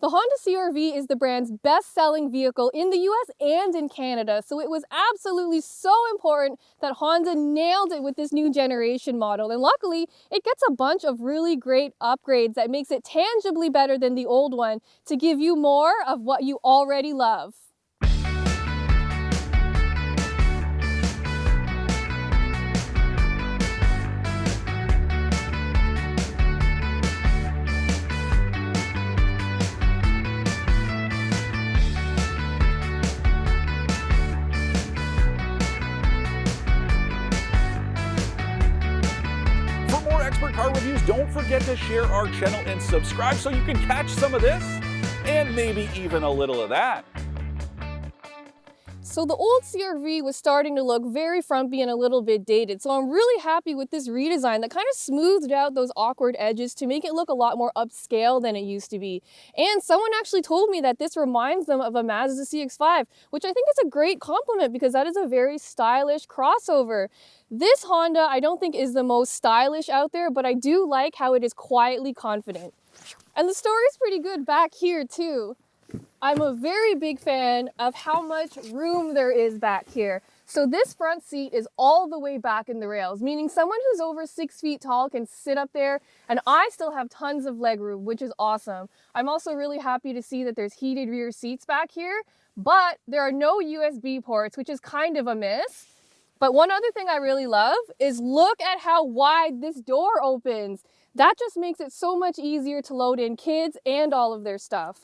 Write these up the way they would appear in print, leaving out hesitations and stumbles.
The Honda CR-V is the brand's best-selling vehicle in the US and in Canada, so it was absolutely so important that Honda nailed it with this new generation model. And luckily, it gets a bunch of really great upgrades that makes it tangibly better than the old one to give you more of what you already love. Expert car reviews, don't forget to share our channel and subscribe so you can catch some of this and maybe even a little of that. So the old CR-V was starting to look very frumpy and a little bit dated, so I'm really happy with this redesign that kind of smoothed out those awkward edges to make it look a lot more upscale than it used to be. And someone actually told me that this reminds them of a Mazda CX-5, which I think is a great compliment because that is a very stylish crossover. This Honda I don't think is the most stylish out there, but I do like how it is quietly confident. And the story's pretty good back here too. I'm a very big fan of how much room there is back here. So this front seat is all the way back in the rails, meaning someone who's over 6 feet tall can sit up there, and I still have tons of leg room, which is awesome. I'm also really happy to see that there's heated rear seats back here, but there are no USB ports, which is kind of a miss. But one other thing I really love is look at how wide this door opens. That just makes it so much easier to load in kids and all of their stuff.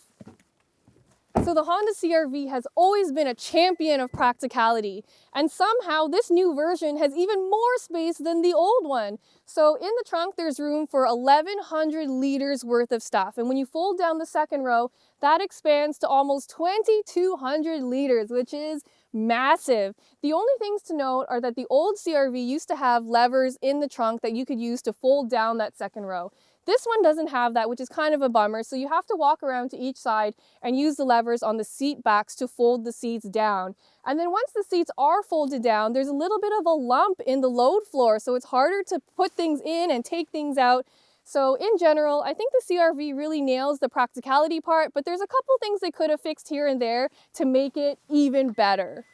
So the Honda CR-V has always been a champion of practicality, and somehow this new version has even more space than the old one. So in the trunk, there's room for 1,100 liters worth of stuff. And when you fold down the second row, that expands to almost 2,200 liters, which is massive. The only things to note are that the old CR-V used to have levers in the trunk that you could use to fold down that second row. This one doesn't have that, which is kind of a bummer, so you have to walk around to each side and use the levers on the seat backs to fold the seats down. And then once the seats are folded down, there's a little bit of a lump in the load floor, so it's harder to put things in and take things out. So in general, I think the CR-V really nails the practicality part, but there's a couple things they could have fixed here and there to make it even better.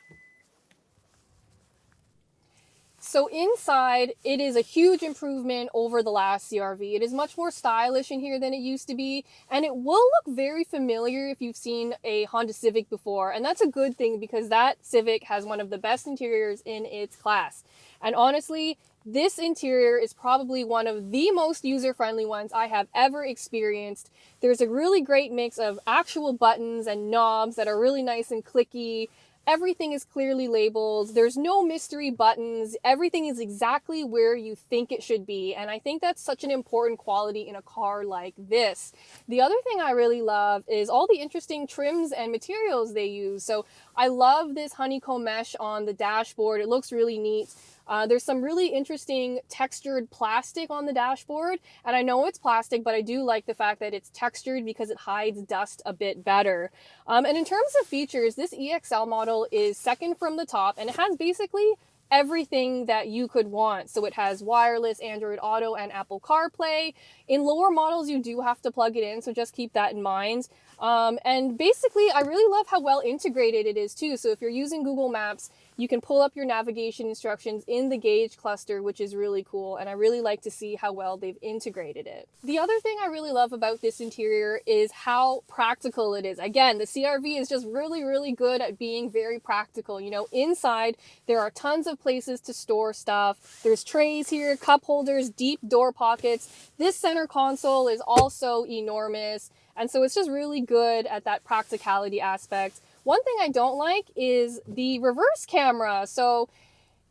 So inside, it is a huge improvement over the last CR-V. It is much more stylish in here than it used to be, and it will look very familiar if you've seen a Honda Civic before, and that's a good thing because that Civic has one of the best interiors in its class. And honestly, this interior is probably one of the most user-friendly ones I have ever experienced. There's a really great mix of actual buttons and knobs that are really nice and clicky. Everything is clearly labeled. There's no mystery buttons. Everything is exactly where you think it should be. And I think that's such an important quality in a car like this. The other thing I really love is all the interesting trims and materials they use. So I love this honeycomb mesh on the dashboard. It looks really neat. There's some really interesting textured plastic on the dashboard, and I know it's plastic, but I do like the fact that it's textured because it hides dust a bit better. And in terms of features, this EXL model is second from the top, and it has basically everything that you could want. So it has wireless Android Auto and Apple CarPlay. In lower models, you do have to plug it in, so just keep that in mind. And basically, I really love how well integrated it is too. So if you're using Google Maps, you can pull up your navigation instructions in the gauge cluster, which is really cool, and I really like to see how well they've integrated it. The other thing I really love about this interior is how practical it is. Again, the CR-V is just really, really good at being very practical. You know, inside, there are tons of places to store stuff. There's trays here, cup holders, deep door pockets. This center console is also enormous, and so it's just really good at that practicality aspect. One thing I don't like is the reverse camera. So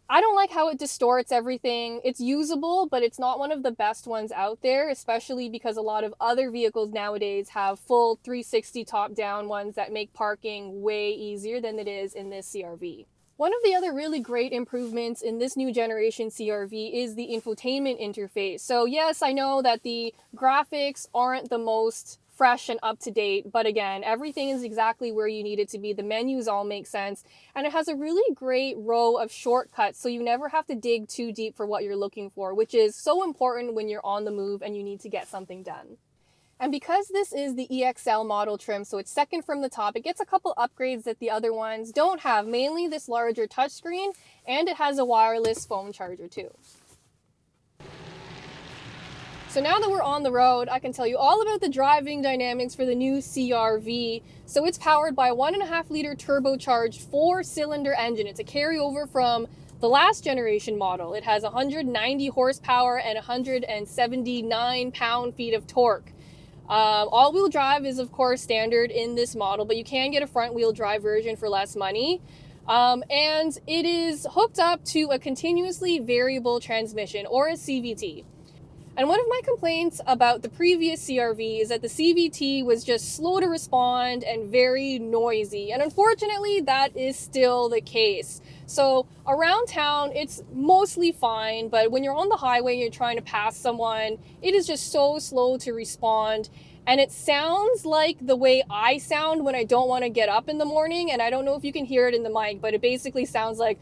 I don't like how it distorts everything. It's usable, but it's not one of the best ones out there, especially because a lot of other vehicles nowadays have full 360 top-down ones that make parking way easier than it is in this CR-V. One of the other really great improvements in this new generation CR-V is the infotainment interface. So yes, I know that the graphics aren't the most fresh and up to date, but again, everything is exactly where you need it to be. The menus all make sense, and it has a really great row of shortcuts, so you never have to dig too deep for what you're looking for, which is so important when you're on the move and you need to get something done. And because this is the EXL model trim, so it's second from the top, it gets a couple upgrades that the other ones don't have, mainly this larger touchscreen, and it has a wireless phone charger too. So now that we're on the road, I can tell you all about the driving dynamics for the new CR-V. So it's powered by a 1.5 liter turbocharged 4-cylinder engine. It's a carryover from the last generation model. It has 190 horsepower and 179 pound-feet of torque. All-wheel drive is of course standard in this model, but you can get a front-wheel drive version for less money. And it is hooked up to a continuously variable transmission, or a CVT. And one of my complaints about the previous CR-V is that the CVT was just slow to respond and very noisy. And unfortunately, that is still the case. So around town, it's mostly fine, but when you're on the highway and you're trying to pass someone, it is just so slow to respond. And it sounds like the way I sound when I don't want to get up in the morning. And I don't know if you can hear it in the mic, but it basically sounds like,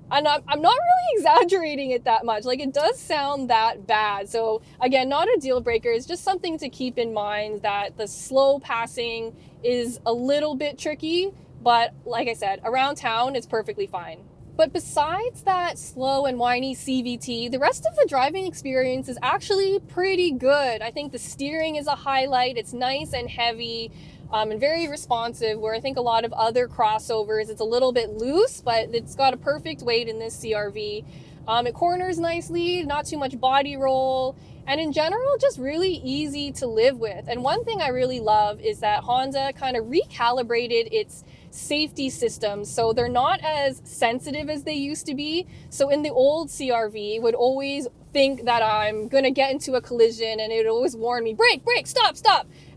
and I'm not really exaggerating it that much. Like, it does sound that bad. So again, not a deal breaker. It's just something to keep in mind, that the slow passing is a little bit tricky, but like I said, around town, it's perfectly fine. But besides that slow and whiny CVT, the rest of the driving experience is actually pretty good. I think the steering is a highlight. It's nice and heavy. And very responsive, where I think a lot of other crossovers, it's a little bit loose, but it's got a perfect weight in this CR-V. It corners nicely, not too much body roll, and in general, just really easy to live with. And one thing I really love is that Honda kind of recalibrated its safety systems, so they're not as sensitive as they used to be. So in the old CR-V, it would always think that I'm gonna get into a collision, and it would always warn me, brake, stop.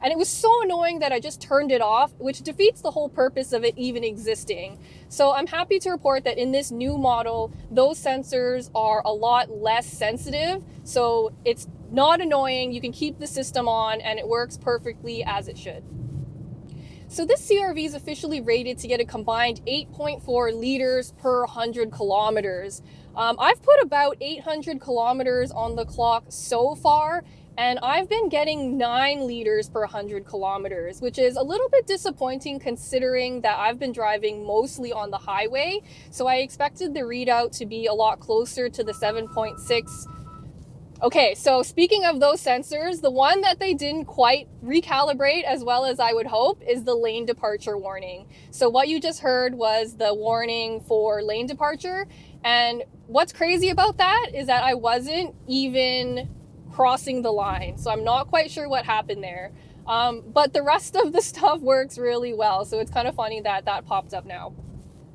And it was so annoying that I just turned it off, which defeats the whole purpose of it even existing. So I'm happy to report that in this new model, those sensors are a lot less sensitive. So it's not annoying. You can keep the system on and it works perfectly as it should. So this CR-V is officially rated to get a combined 8.4 liters per 100 kilometers. I've put about 800 kilometers on the clock so far, and I've been getting 9 liters per 100 kilometers, which is a little bit disappointing considering that I've been driving mostly on the highway. So I expected the readout to be a lot closer to the 7.6. Okay, so speaking of those sensors, the one that they didn't quite recalibrate as well as I would hope is the lane departure warning. So what you just heard was the warning for lane departure. And what's crazy about that is that I wasn't even crossing the line. So I'm not quite sure what happened there. But the rest of the stuff works really well. So it's kind of funny that that popped up now.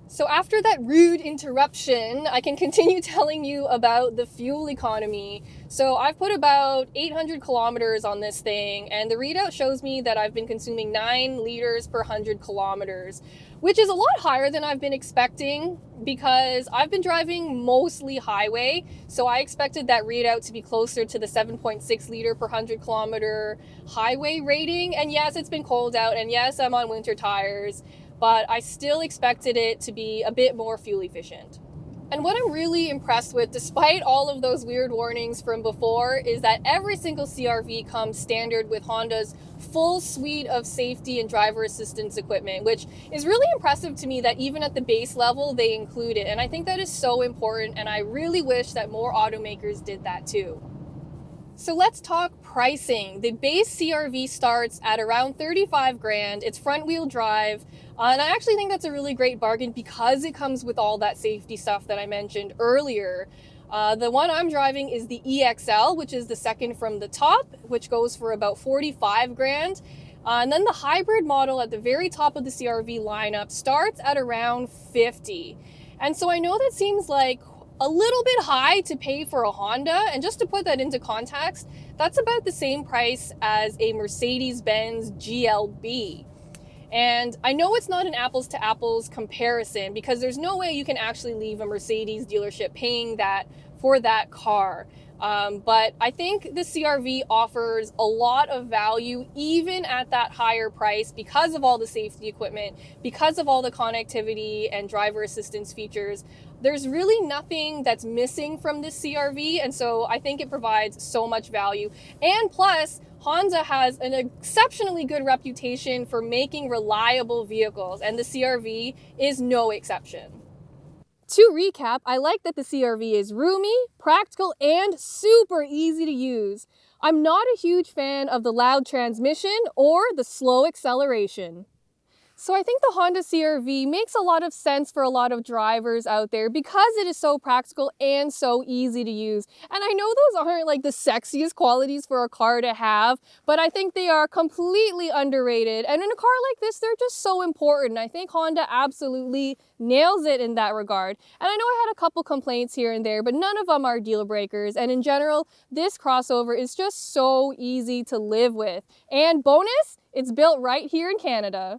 So after that rude interruption, I can continue telling you about the fuel economy. So I've put about 800 kilometers on this thing, and the readout shows me that I've been consuming 9 liters per 100 kilometers, which is a lot higher than I've been expecting because I've been driving mostly highway. So I expected that readout to be closer to the 7.6 liter per 100 kilometer highway rating. And yes, it's been cold out, and yes, I'm on winter tires, but I still expected it to be a bit more fuel efficient. And what I'm really impressed with, despite all of those weird warnings from before, is that every single CR-V comes standard with Honda's full suite of safety and driver assistance equipment, which is really impressive to me that even at the base level, they include it. And I think that is so important, and I really wish that more automakers did that too. So let's talk pricing. The base CR-V starts at around 35 grand. It's front wheel drive. And I actually think that's a really great bargain because it comes with all that safety stuff that I mentioned earlier. The one I'm driving is the EXL, which is the second from the top, which goes for about 45 grand. And then the hybrid model at the very top of the CR-V lineup starts at around 50. And so I know that seems like a little bit high to pay for a Honda. And just to put that into context, that's about the same price as a Mercedes-Benz GLB. And I know it's not an apples to apples comparison because there's no way you can actually leave a Mercedes dealership paying that for that car. But I think the CRV offers a lot of value even at that higher price because of all the safety equipment, because of all the connectivity and driver assistance features. There's really nothing that's missing from this CRV, and so I think it provides so much value. And plus, Honda has an exceptionally good reputation for making reliable vehicles, and the CRV is no exception. To recap, I like that the CRV is roomy, practical, and super easy to use. I'm not a huge fan of the loud transmission or the slow acceleration. So I think the Honda CR-V makes a lot of sense for a lot of drivers out there because it is so practical and so easy to use. And I know those aren't like the sexiest qualities for a car to have, but I think they are completely underrated. And in a car like this, they're just so important. I think Honda absolutely nails it in that regard. And I know I had a couple complaints here and there, but none of them are deal breakers. And in general, this crossover is just so easy to live with. And bonus, it's built right here in Canada.